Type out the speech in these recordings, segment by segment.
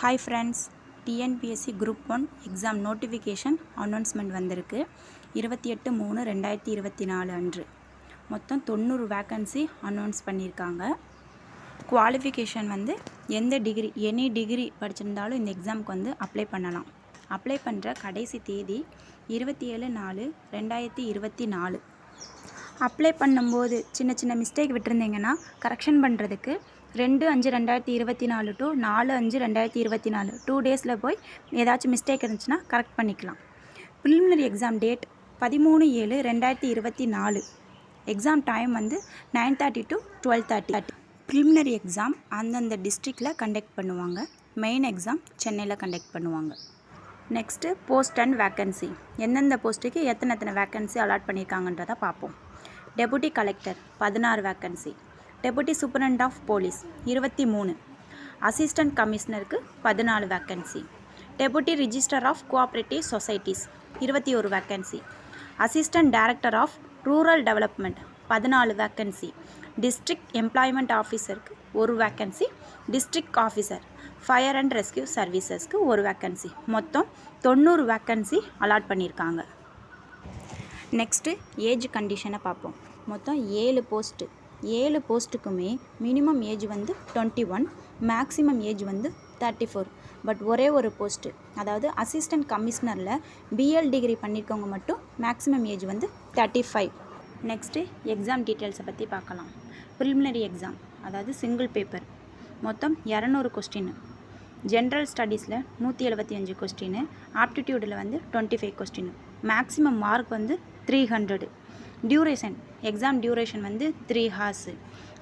Hi friends, TNPSC group 1 exam notification announcement வந்திருக்கு 28/3/2024 அன்று. மொத்தம் 90 வேக்கன்சி அனௌன்ஸ் பண்ணியிருக்காங்க. குவாலிஃபிகேஷன் எந்த டிகிரி எனி டிகிரி படிச்சிருந்தாலும் இந்த எக்ஸாமுக்கு அப்ளை பண்ணலாம். அப்ளை பண்ணுற கடைசி தேதி 27/4/2024. அப்ளை பண்ணும்போது சின்ன மிஸ்டேக் விட்டுருந்தீங்கன்னா கரெக்ஷன் பண்ணுறதுக்கு 2/5/2024 to 4/5/2024 2 டேஸில் போய் ஏதாச்சும் மிஸ்டேக் இருந்துச்சுன்னா கரெக்ட் பண்ணிக்கலாம். Preliminary exam date 13/7/2024. Exam time 9:30 to 12:30. Preliminary exam அந்தந்த டிஸ்ட்ரிக்டில் கண்டக்ட் பண்ணுவாங்க. மெயின் எக்ஸாம் சென்னையில் கண்டக்ட் பண்ணுவாங்க. Next post and vacancy. எந்தெந்த போஸ்ட்டுக்கு எத்தனை வேக்கன்சி அலாட் பண்ணியிருக்காங்கன்றதை பார்ப்போம். Deputy collector 16 vacancy, deputy superintendent of police 23, assistant கமிஷனருக்கு 14 vacancy, deputy register of cooperative societies 21 vacancy, assistant director of rural development 14 vacancy, district employment ஆஃபீஸருக்கு 1 vacancy, district officer fire and rescue சர்வீசஸ்க்கு 1 vacancy. மொத்தம் 90 vacancy allot பண்ணியிருக்காங்க. Next age கண்டிஷனை பார்ப்போம். மொத்தம் 7 post. 7 போஸ்ட்டுக்குமே minimum age 21, maximum age 34. But ஒரே ஒரு போஸ்ட்டு, அதாவது அசிஸ்டன்ட் கமிஷனரில் பிஎல் டிகிரி பண்ணியிருக்கவங்க மட்டும் மேக்ஸிமம் ஏஜ் 35. நெக்ஸ்ட்டு எக்ஸாம் டீட்டெயில்ஸை பற்றி பார்க்கலாம். ப்ரிலிமினரி எக்ஸாம், அதாவது சிங்கிள் பேப்பர், மொத்தம் 200 கொஸ்டின். ஜென்ரல் ஸ்டடீஸில் 175 கொஸ்டின், ஆப்டிடியூடில் 25 question. Maximum mark 300. Duration, exam duration 3 hours.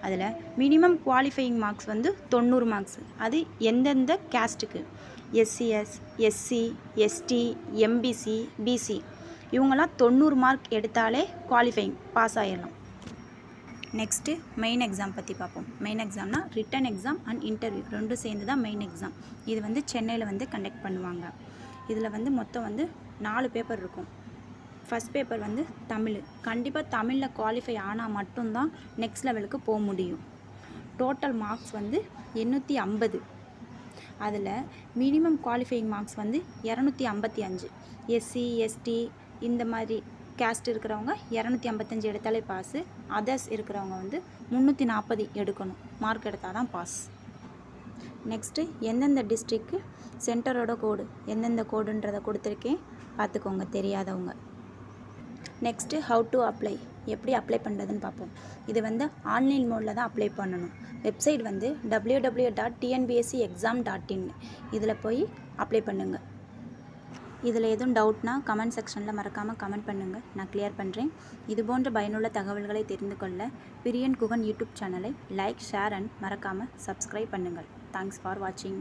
அதில் மினிமம் குவாலிஃபையிங் மார்க்ஸ் 90 மார்க்ஸ். அது எந்தெந்த கேஸ்ட்டுக்கு, SCS, SC, ST, MBC, BC இவங்கெல்லாம் 90 மார்க் எடுத்தாலே குவாலிஃபையிங் பாஸ் ஆகிடலாம். நெக்ஸ்ட்டு மெயின் எக்ஸாம் பற்றி பார்ப்போம். மெயின் எக்ஸாம்னா ரிட்டன் எக்ஸாம் அண்ட் இன்டர்வியூ ரெண்டும் சேர்ந்து தான் மெயின் எக்ஸாம். இது சென்னையில் கண்டக்ட் பண்ணுவாங்க. இதில் மொத்தம் 4 பேப்பர் இருக்கும். First paper Tamil. கண்டிப்பாக தமிழில் குவாலிஃபை ஆனால் மட்டும்தான் நெக்ஸ்ட் லெவலுக்கு போக முடியும். Total marks 850. அதில் minimum qualifying marks 255. SC, ST இந்த மாதிரி கேஸ்ட் இருக்கிறவங்க 255 எடுத்தாலே பாஸு. அதர்ஸ் இருக்கிறவங்க 340 எடுக்கணும். மார்க் எடுத்தால் தான் பாஸ். நெக்ஸ்ட்டு எந்தெந்த டிஸ்ட்ரிக்கு சென்டரோட கோடு, எந்தெந்த கோடுன்றதை கொடுத்துருக்கேன், பார்த்துக்கோங்க தெரியாதவங்க. நெக்ஸ்ட்டு ஹவு டு அப்ளை, எப்படி அப்ளை பண்ணுறதுன்னு பார்ப்போம். இது ஆன்லைன் மோடில் தான் அப்ளை பண்ணணும். Website www.tnbscexam.in. இதில் போய் அப்ளை பண்ணுங்கள். இதில் எதுவும் டவுட்னா கமெண்ட் செக்ஷனில் மறக்காமல் கமெண்ட் பண்ணுங்கள், நான் கிளியர் பண்ணுறேன். இது போன்ற பயனுள்ள தகவல்களை தெரிந்து கொள்ள பிரியன் குகன் யூடியூப் சேனலை லைக், ஷேர் அண்ட் மறக்காமல் சப்ஸ்கிரைப் பண்ணுங்கள். தேங்க்ஸ் ஃபார் வாட்சிங்.